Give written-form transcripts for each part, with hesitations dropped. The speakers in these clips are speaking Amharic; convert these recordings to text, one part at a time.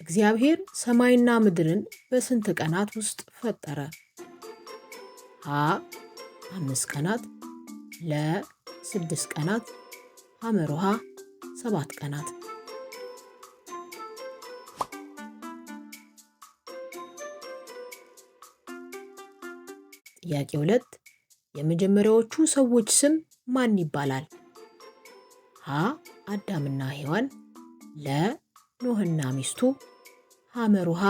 እግዚአብሔር ሰማይና ምድርን በስንት ቀናት ውስጥ ፈጠረ? ሀ 5 ቀናት፣ ለ 6 ቀናት፣ ሐመሩሃ 7 ቀናት። ጥያቄ 2 የመጀመሪያዎቹ ሰዎች ስም ማን ይባላል? ሀ አዳምና ሔዋን፣ ለ ኖህና ሚስቱ፣ ሐመሩሃ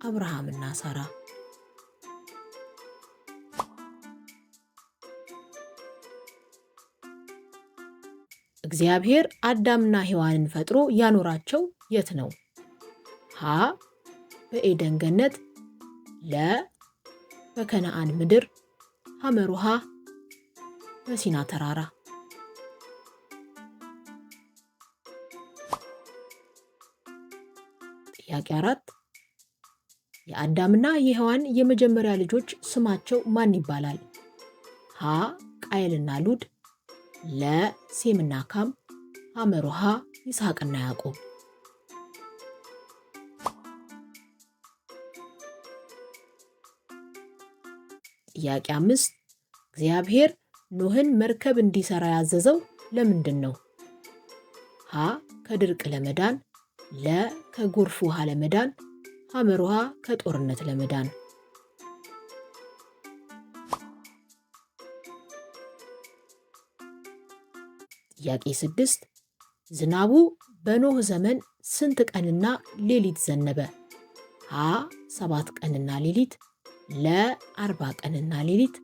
አብርሃምና ሳራ። እግዚአብሔር አዳምና ሔዋንን ፈጥሮ ያኖራቸው የት ነው? ሀ በኤደን ገነት፣ ለ በከነዓን ምድር፣ ሐመሩሃ በሲና ተራራ። ጥያቄ 4 የአዳምና የሔዋን የመጀመሪያ ልጆች ስማቸው ማን ይባላል? ሀ ቃየልና ሉድ፣ ለ ሴምና ካም፣ ሐመሩሃ ይስሐቅና ያዕቆብ። ጥያቄ 5 እግዚአብሔር ኖህን መርከብ እንዲሰራ ያዘዘው ለምንድን ነው? ሀ ከድርቅ ለመዳን፣ ለ ከጎርፍ ውሃ ለመዳን፣ ሐመሩሃ ከጦርነት ለመዳን። ጥያቄ 6 ዝናቡ በኖህ ዘመን ስንት ቀንና ሌሊት ዘነበ? ሀ 7 ቀንና ሌሊት፣ ለ 40 ቀንና ሌሊት፣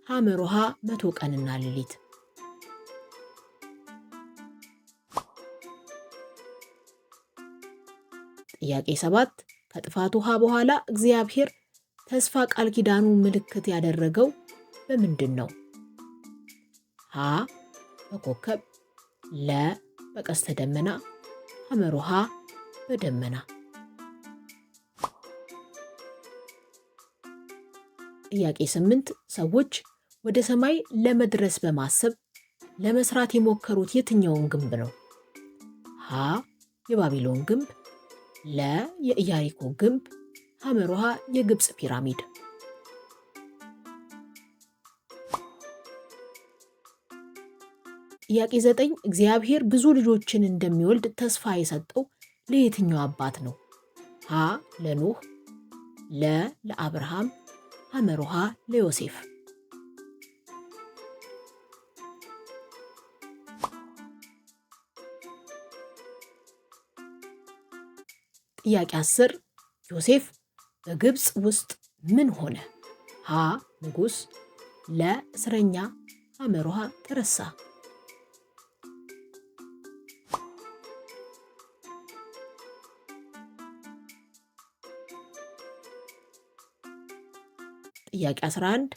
ሐመሩሃ 100 ቀንና ሌሊት። ጥያቄ 7 ከጥፋት ውሃ በኋላ እግዚአብሔር ተስፋ ቃል ኪዳኑ ምልክት ያደረገው በምንድን ነው? ሀ በኮከብ፣ ለ በቀስተ ደመና፣ ሐመሩሃ በደመና። ጥያቄ 8 ሰዎች ወደ ሰማይ ለመድረስ በማሰብ ለመስራት የሞከሩት የትኛውን ግንብ ነው? ሀ የባቢሎን ግንብ፣ ለ የኢያሪኮ ግንብ፣ ሐመሩሃ የግብፅ ፒራሚድ። ጥያቄ 9 እግዚአብሔር ብዙ ልጆችን እንደሚወልድ ተስፋ የሰጠው ለየትኛው አባት ነው? ሀ ለኖህ፣ ለ ለአብርሃም፣ ሐመሩሃ ለዮሴፍ። ጥያቄ 10 ዮሴፍ በግብፅ ውስጥ ምን ሆነ? ሀ ንጉሥ፣ ለ እስረኛ፣ ሐመሩሃ ተረሳ። ጥያቄ 11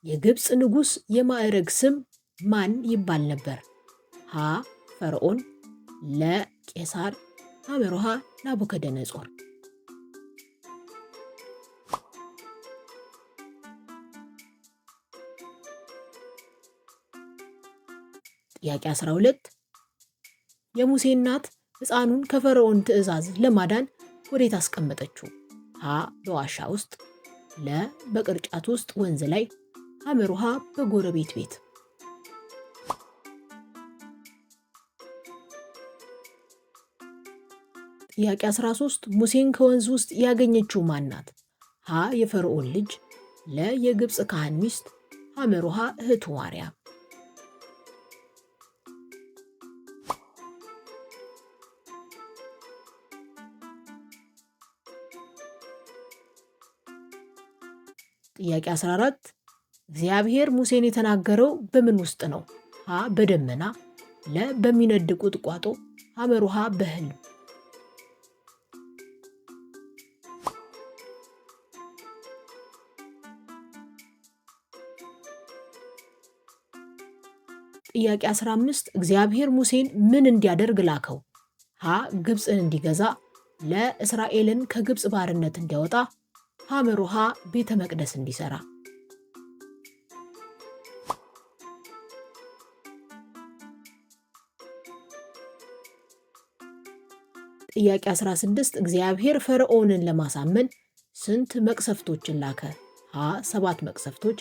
የግብፅ ንጉሥ የማዕረግ ስም ማን ይባል ነበር? ሀ ፈርዖን፣ ለ ቄሳር፣ ሐመሩሃ ናቡከደነጾር። ጥያቄ 12 የሙሴ እናት ሕፃኑን ከፈርዖን ትእዛዝ ለማዳን ወዴት አስቀመጠችው? ሀ በዋሻ ውስጥ፣ ለ በቅርጫት ውስጥ ወንዝ ላይ፣ ሐመሩሃ በጎረቤት ቤት። ጥያቄ 13 ሙሴን ከወንዝ ውስጥ ያገኘችው ማን ናት? ሀ የፈርዖን ልጅ፣ ለ የግብፅ ካህን ሚስት፣ ሐመሩሃ እህቱ ማርያም። ጥያቄ 14 እግዚአብሔር ሙሴን የተናገረው በምን ውስጥ ነው? ሀ በደመና፣ ለ በሚነድ ቁጥቋጦ፣ ሐመሩሃ በሕልም። ጥያቄ 15 እግዚአብሔር ሙሴን ምን እንዲያደርግ ላከው? ሀ ግብፅን እንዲገዛ፣ ለ እስራኤልን ከግብፅ ባርነት እንዲያወጣ፣ ሐመሩሃ ቤተ መቅደስ እንዲሰራ። ጥያቄ 16 እግዚአብሔር ፈርዖንን ለማሳመን ስንት መቅሰፍቶችን ላከ? ሀ 7 መቅሰፍቶች፣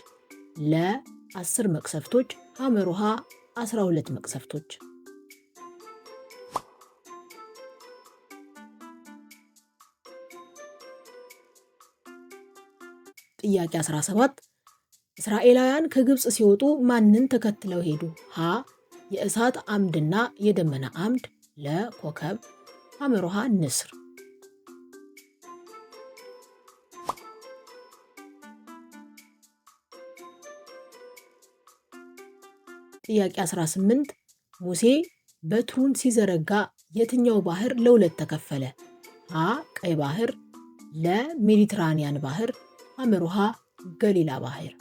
ለ 10 መቅሰፍቶች፣ ሐመሩሃ 12 መቅሰፍቶች። ጥያቄ 17 እስራኤላውያን ከግብፅ ሲወጡ ማንን ተከትለው ሄዱ? ሀ የእሳት አምድና የደመና አምድ፣ ለ ኮከብ፣ ሐመሩሃ ንስር። ጥያቄ 18 ሙሴ በትሩን ሲዘረጋ የትኛው ባህር ለሁለት ተከፈለ? ሀ ቀይ ባህር፣ ለ ሜዲትራኒያን ባህር፣ ሐመሩሃ ገሊላ ባህር።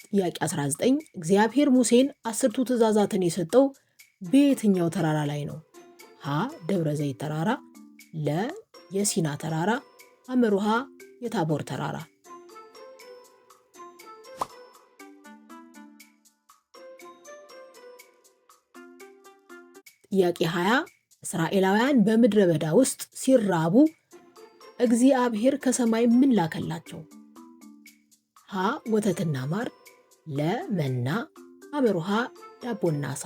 ጥያቄ 19 እግዚአብሔር ሙሴን 10ቱ ትእዛዛትን የሰጠው በየትኛው ተራራ ላይ ነው? ሀ ደብረ ዘይት ተራራ፣ ለ የሲና ተራራ፣ ሐመሩሃ የታቦር ተራራ። ጥያቄ 20 እስራኤላውያን በምድረ በዳ ውስጥ ሲራቡ እግዚአብሔር ከሰማይ ምን ላከላቸው? ሀ ወተትና ማር፣ ለ መና፣ ሐመሩሃ ዳቦና ዓሣ።